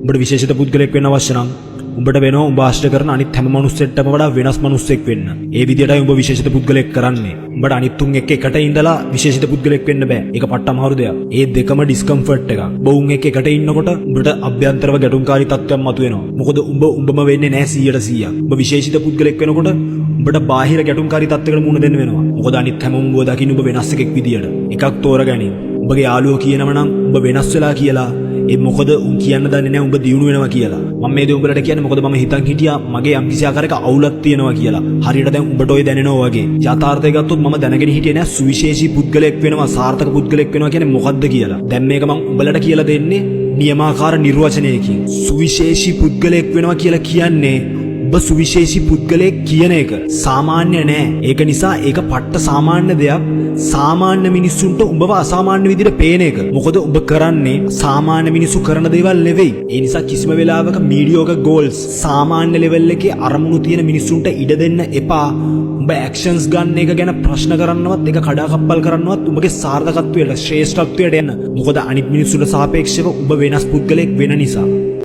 උඹට විශේෂිත පුද්ගලයෙක් වෙන්න අවශ්‍ය නම් උඹට වෙනවා උඹ ආශ්‍රය කරන අනිත් හැම මනුස්සයෙක්ටම වඩා වෙනස් මනුස්සයෙක් වෙන්න. ඒ විදියටයි උඹ විශේෂිත පුද්ගලයෙක් කරන්නේ. උඹට අනිත් උන් එක්ක එකට ඉඳලා විශේෂිත පුද්ගලයෙක් වෙන්න බෑ. ඒක පට්ට අමාරු දෙයක්. ඒ දෙකම ඩිස්කම්ෆර්ට් එකක්. උඹ උන් එක්ක එකට ඉන්නකොට උඹට අභ්‍යන්තරව ගැටුම්කාරී තත්ත්වයක් මතුවෙනවා. මොකද උඹම වෙන්නේ නැහැ 100%. උඹ විශේෂිත පුද්ගලයෙක් වෙනකොට උඹට බාහිර ගැටුම්කාරී තත්ත්වයකට මුහුණ දෙන්න වෙනවා. මොකද අනිත් හැමෝම උඹව දකින්න උඹ වෙනස් එකෙක් විදියට. එකක් තෝරගනින්. උඹගේ යාළුවෝ කියනම නම් උඹ වෙනස් වෙලා කියලා. ඒ මොකද උන් කියන්න දන්නේ නැහැ උඹ දියුණු වෙනවා කියලා. මම මේ දේ උඹලට කියන්නේ මොකද මම හිතන් හිටියා මගේ යම්කිසි ආකාරයක අවුලක් තියෙනවා කියලා. හරියට දැන් උඹට ඔය දැනෙනවා වගේ. යථාර්ථය ගත්තොත් මම දැනගෙන හිටියේ නෑ සුවිශේෂී පුද්ගලයෙක් වෙනවා සාර්ථක පුද්ගලයෙක් වෙනවා කියන්නේ මොකද්ද කියලා. දැන් මේක මම උඹලට කියලා දෙන්නේ නියමාකාර නිර්වචනයකින්. සුවිශේෂී පුද්ගලයෙක් වෙනවා කියලා කියන්නේ ඔබ සුවිශේෂී පුද්ගලයෙක් කියන එක සාමාන්‍ය නෑ. ඒක නිසා ඒක පට්ට සාමාන්‍ය දෙයක්. සාමාන්‍ය මිනිස්සුන්ට උඹව අසාමාන්‍ය විදිහට පේන එක. මොකද ඔබ කරන්නේ සාමාන්‍ය මිනිස්සු කරන දේවල් නෙවෙයි. ඒ නිසා කිසිම වෙලාවක මීඩියෝකර් ගෝල්ස් සාමාන්‍ය ලෙවල් එකේ අරමුණු තියෙන මිනිස්සුන්ට ඉඩ දෙන්න එපා. උඹ ඇක්ෂන්ස් ගන්න එක ගැන ප්‍රශ්න කරන්නවත් ඒක කඩාකප්පල් කරන්නවත් උඹගේ සාර්ථකත්වයට ශ්‍රේෂ්ඨත්වයට යන්න. මොකද අනිත් මිනිස්සුන්ට සාපේක්ෂව උඹ වෙනස් පුද්ගලයෙක් වෙන නිසා.